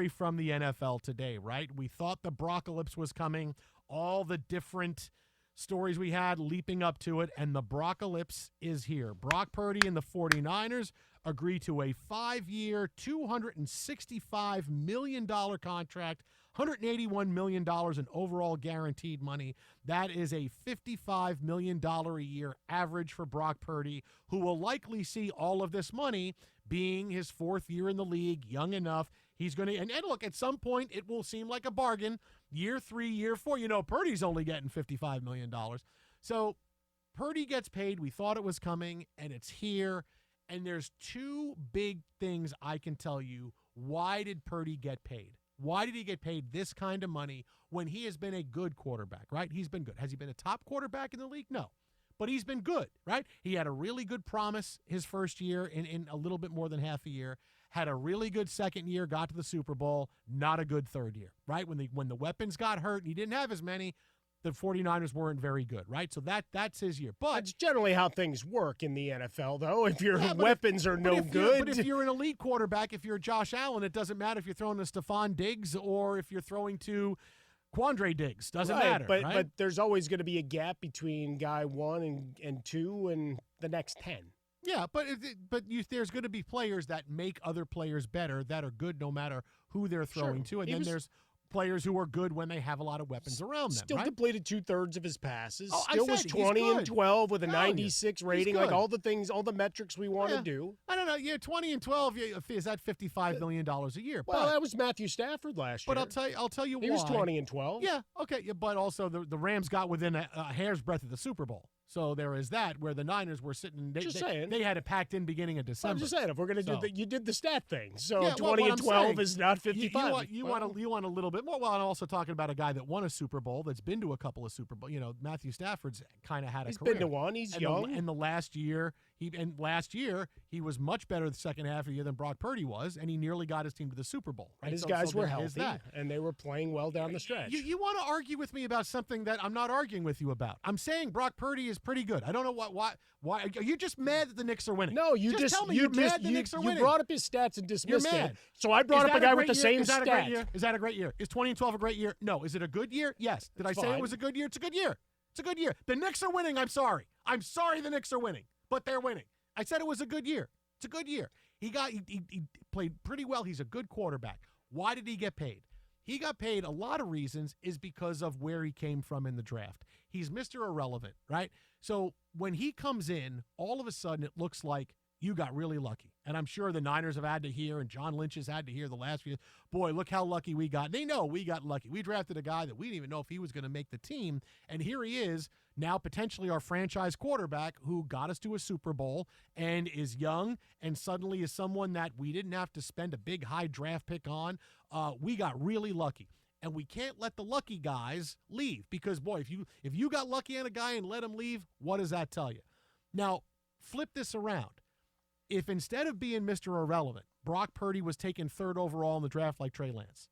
story from the NFL today, right? We thought the Brockalypse was coming, all the different stories we had leaping up to it, and the Brockalypse is here. Brock Purdy and the 49ers agree to a 5-year, $265 million contract, $181 million in overall guaranteed money. That is a $55 million a year average for Brock Purdy, who will likely see all of this money being his 4th year in the league, young enough. He's going to, and look, at some point it will seem like a bargain. Year 3, year 4, Purdy's only getting $55 million. So Purdy gets paid. We thought it was coming, and it's here. And there's 2 big things I can tell you. Why did Purdy get paid? Why did he get paid this kind of money when he has been a good quarterback, right? He's been good. Has he been a top quarterback in the league? No. But he's been good, right? He had a really good promise his first year in a little bit more than half a year. Had a really good second year, got to the Super Bowl, not a good third year, right? When the weapons got hurt and he didn't have as many, the 49ers weren't very good, right? So that's his year. But that's generally how things work in the NFL, though. If your weapons are no good. But if you're an elite quarterback, if you're Josh Allen, it doesn't matter if you're throwing to Stephon Diggs or if you're throwing to Quandre Diggs. Doesn't matter, right? But there's always going to be a gap between guy 1 and 2 and the next 10. Yeah, but there's going to be players that make other players better that are good no matter who they're throwing to, and then there's players who are good when they have a lot of weapons around them. Still completed 2/3 of his passes. Oh, still was 20-12 with a 96 rating. Like all the metrics we want to do. I don't know. Yeah, 20-12 is that $55 million a year? Well, that was Matthew Stafford last year. But I'll tell you why. He was 20-12. Yeah, okay. Yeah, but also the Rams got within a hair's breadth of the Super Bowl. So there is that, where the Niners were sitting. They had it packed in beginning of December. I'm just saying, if we're going to do you did the stat thing. So 20-12 is not 55. You want a little bit more. Well, I'm also talking about a guy that won a Super Bowl, that's been to a couple of Super Bowl. Matthew Stafford's kind of had a career. He's been to one. He's young. And last year he was much better the second half of the year than Brock Purdy was, and he nearly got his team to the Super Bowl. Right? And his guys were healthy, and they were playing well down the stretch. You want to argue with me about something that I'm not arguing with you about. I'm saying Brock Purdy is pretty good. I don't know why are you just mad that the Knicks are winning? No, just tell me you're mad the Knicks are winning. You brought up his stats and dismissed it. So I brought up a guy with the same stat. Is that a great year? Is 20-12 a great year? No. Is it a good year? Yes. Did I say it was a good year? It's a good year. It's a good year. The Knicks are winning. I'm sorry the Knicks are winning, but they're winning. I said it was a good year. It's a good year. He played pretty well. He's a good quarterback. Why did he get paid? He got paid, a lot of reasons is because of where he came from in the draft. He's Mr. Irrelevant, right? So when he comes in, all of a sudden it looks like you got really lucky. And I'm sure the Niners have had to hear, and John Lynch has had to hear the last few years, boy, look how lucky we got. They know we got lucky. We drafted a guy that we didn't even know if he was going to make the team, and here he is, now potentially our franchise quarterback who got us to a Super Bowl and is young and suddenly is someone that we didn't have to spend a big high draft pick on. We got really lucky. And we can't let the lucky guys leave because, boy, if you got lucky on a guy and let him leave, what does that tell you? Now, flip this around. If instead of being Mr. Irrelevant, Brock Purdy was taken 3rd overall in the draft like Trey Lance,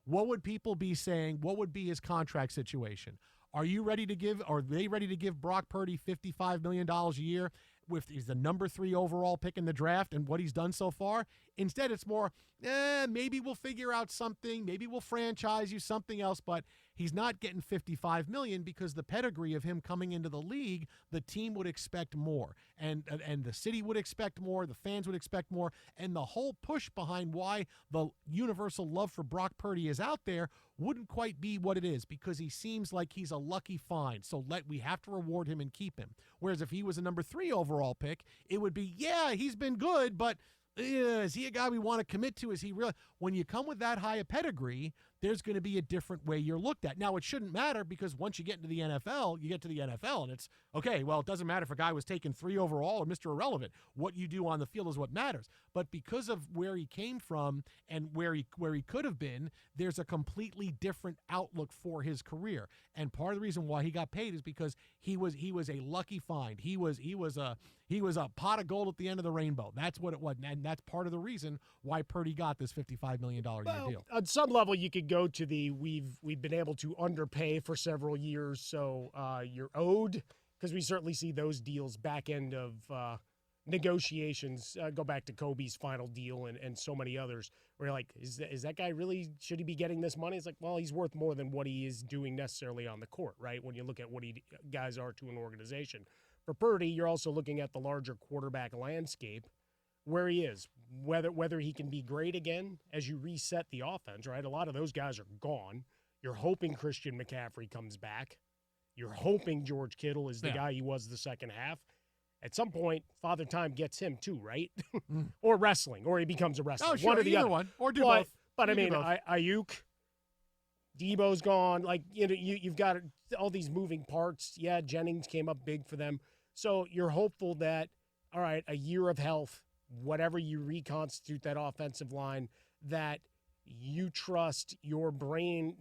what would people be saying? What would be his contract situation? Are they ready to give Brock Purdy $55 million a year with he's the number 3 overall pick in the draft and what he's done so far? Instead, it's more, maybe we'll figure out something. Maybe we'll franchise you something else, but he's not getting $55 million because the pedigree of him coming into the league, the team would expect more. And the city would expect more, the fans would expect more, and the whole push behind why the universal love for Brock Purdy is out there wouldn't quite be what it is because he seems like he's a lucky find. So we have to reward him and keep him. Whereas if he was a number 3 overall pick, it would be, yeah, he's been good, but is he a guy we want to commit to? Is he really? When you come with that high a pedigree, there's going to be a different way you're looked at. Now, it shouldn't matter because once you get into the NFL, you get to the NFL, and it's, okay, well, it doesn't matter if a guy was taken 3 overall or Mr. Irrelevant. What you do on the field is what matters. But because of where he came from and where he could have been, there's a completely different outlook for his career. And part of the reason why he got paid is because he was a lucky find. He was a pot of gold at the end of the rainbow. That's what it was, and that's part of the reason why Purdy got this $55 million a year deal. On some level, you could go to the we've been able to underpay for several years, so you're owed, because we certainly see those deals back end of negotiations. Go back to Kobe's final deal and so many others where you're like, is that guy really, should he be getting this money? It's like, well, he's worth more than what he is doing necessarily on the court, right? When you look at what guys are to an organization. For Purdy, you're also looking at the larger quarterback landscape where he is, whether he can be great again as you reset the offense, right? A lot of those guys are gone. You're hoping Christian McCaffrey comes back. You're hoping George Kittle is the guy he was the second half. At some point, Father Time gets him too, right? Or wrestling, or he becomes a wrestler. Oh, sure, one or the either other. one, or do both. But I mean, Ayuk, Debo's gone. Like, you've got all these moving parts. Yeah, Jennings came up big for them. So you're hopeful that, all right, a year of health, whatever you reconstitute that offensive line, that you trust your brain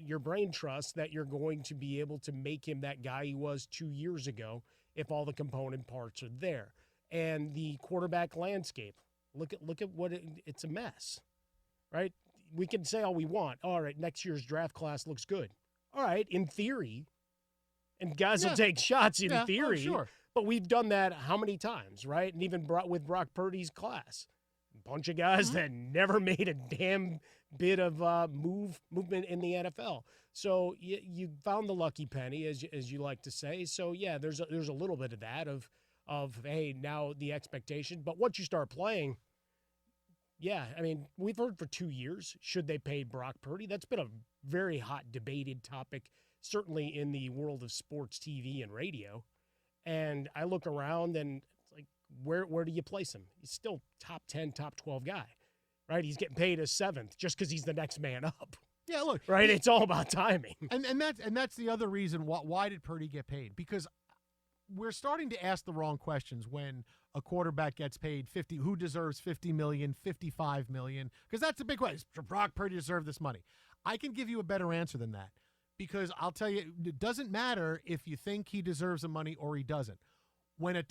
trusts that you're going to be able to make him that guy he was 2 years ago if all the component parts are there. And the quarterback landscape, look at what it's a mess, right? We can say all we want. All right, next year's draft class looks good. All right, in theory, and guys will take shots in theory. Oh, sure. But we've done that how many times, right? And even with Brock Purdy's class, a bunch of guys that never made a damn bit of movement in the NFL. So you found the lucky penny, as you like to say. So yeah, there's a little bit of that of hey, now the expectation. But once you start playing, yeah, I mean, we've heard for 2 years, should they pay Brock Purdy? That's been a very hot debated topic, certainly in the world of sports TV and radio. And I look around and it's like, where do you place him? He's still top 10, top 12 guy, right? He's getting paid a seventh just because he's the next man up. Yeah, look. Right? It's all about timing. And that's the other reason why did Purdy get paid? Because we're starting to ask the wrong questions when a quarterback gets paid 50, who deserves 50 million, 55 million? Because that's the big question. Does Brock Purdy deserve this money? I can give you a better answer than that. Because I'll tell you, it doesn't matter if you think he deserves the money or he doesn't. When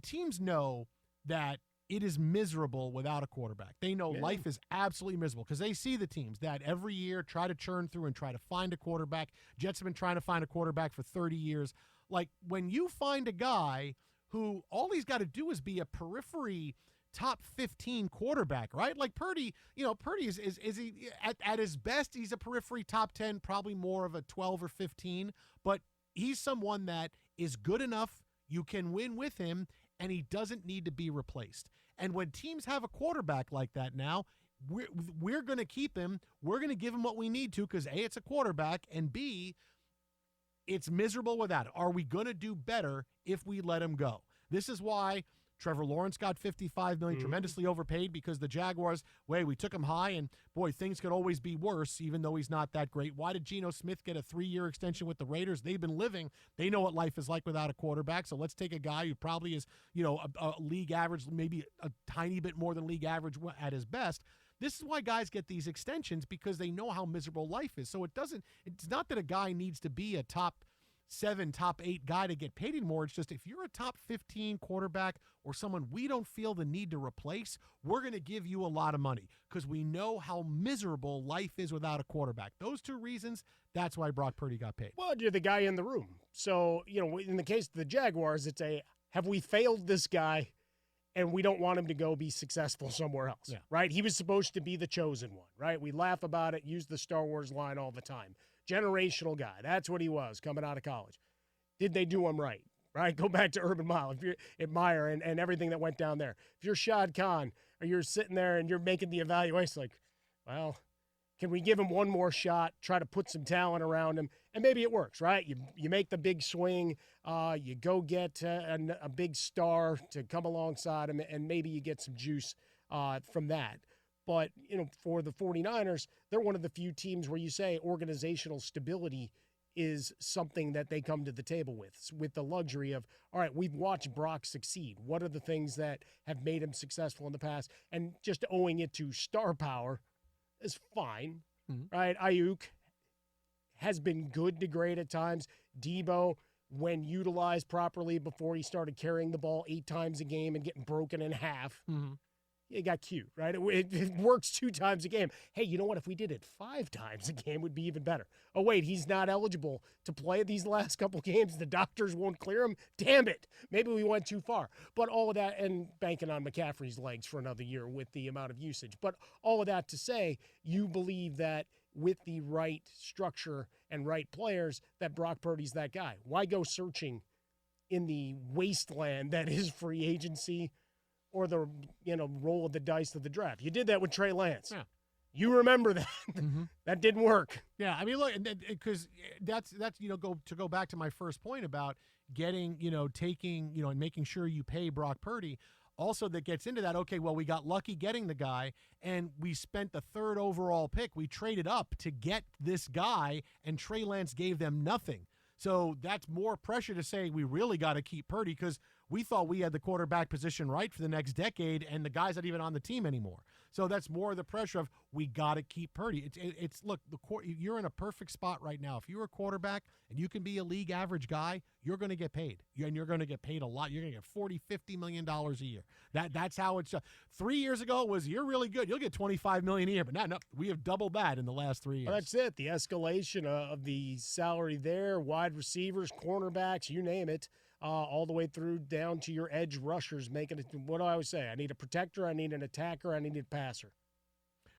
teams know that it is miserable without a quarterback. They know life is absolutely miserable because they see the teams that every year try to churn through and try to find a quarterback. Jets have been trying to find a quarterback for 30 years. Like, when you find a guy who all he's got to do is be a periphery top 15 quarterback, right? Like Purdy, Purdy is he at his best, he's a periphery top 10, probably more of a 12 or 15, but he's someone that is good enough, you can win with him, and he doesn't need to be replaced. And when teams have a quarterback like that now, we're going to keep him. We're going to give him what we need to because A, it's a quarterback, and B, it's miserable without it. Are we going to do better if we let him go? This is why Trevor Lawrence got $55 million, tremendously overpaid because the Jaguars, we took him high, and boy, things could always be worse, even though he's not that great. Why did Geno Smith get a 3-year extension with the Raiders? They've been living. They know what life is like without a quarterback, so let's take a guy who probably is, a league average, maybe a tiny bit more than league average at his best. This is why guys get these extensions, because they know how miserable life is. So it's not that a guy needs to be a top 7, top 8 guy to get paid anymore. It's just if you're a top 15 quarterback or someone we don't feel the need to replace, we're going to give you a lot of money because we know how miserable life is without a quarterback. Those two reasons, that's why Brock Purdy got paid. Well, you're the guy in the room. So, in the case of the Jaguars, it's have we failed this guy and we don't want him to go be successful somewhere else, right? He was supposed to be the chosen one, right? We laugh about it, use the Star Wars line all the time. Generational guy. That's what he was coming out of college. Did they do him right? Right? Go back to Urban Meyer, if you're at Meyer and everything that went down there. If you're Shad Khan or you're sitting there and you're making the evaluation, like, well, can we give him one more shot, try to put some talent around him, and maybe it works, right? You make the big swing, you go get a big star to come alongside him, and maybe you get some juice from that. But, for the 49ers, they're one of the few teams where you say organizational stability is something that they come to the table with the luxury of, all right, we've watched Brock succeed. What are the things that have made him successful in the past? And just owing it to star power is fine, right? Ayuk has been good to great at times. Debo, when utilized properly before he started carrying the ball 8 times a game and getting broken in half, it got cute, right? It works 2 times a game. Hey, you know what? If we did it 5 times a game, it would be even better. Oh, wait, he's not eligible to play these last couple games. The doctors won't clear him. Damn it. Maybe we went too far. But all of that, and banking on McCaffrey's legs for another year with the amount of usage. But all of that to say, you believe that with the right structure and right players, that Brock Purdy's that guy. Why go searching in the wasteland that is free agency or the roll of the dice of the draft? You did that with Trey Lance. Yeah. You remember that. Mm-hmm. That didn't work. Yeah, I mean, look, because that's go back to my first point about getting, taking, and making sure you pay Brock Purdy. Also, that gets into that, okay, well, we got lucky getting the guy, and we spent the 3rd overall pick. We traded up to get this guy, and Trey Lance gave them nothing. So that's more pressure to say we really got to keep Purdy because we thought we had the quarterback position right for the next decade, and the guy's not even on the team anymore. So that's more the pressure of we got to keep Purdy. It's look, you're in a perfect spot right now. If you're a quarterback and you can be a league average guy, you're going to get paid. And you're going to get paid a lot. You're going to get $40-50 million a year. That's how it's. 3 years ago was you're really good. You'll get $25 million a year, but no, we have doubled that in the last 3 years. Well, that's it. The escalation of the salary there, wide receivers, cornerbacks, you name it. All the way through down to your edge rushers, making it, what do I always say? I need a protector, I need an attacker, I need a passer.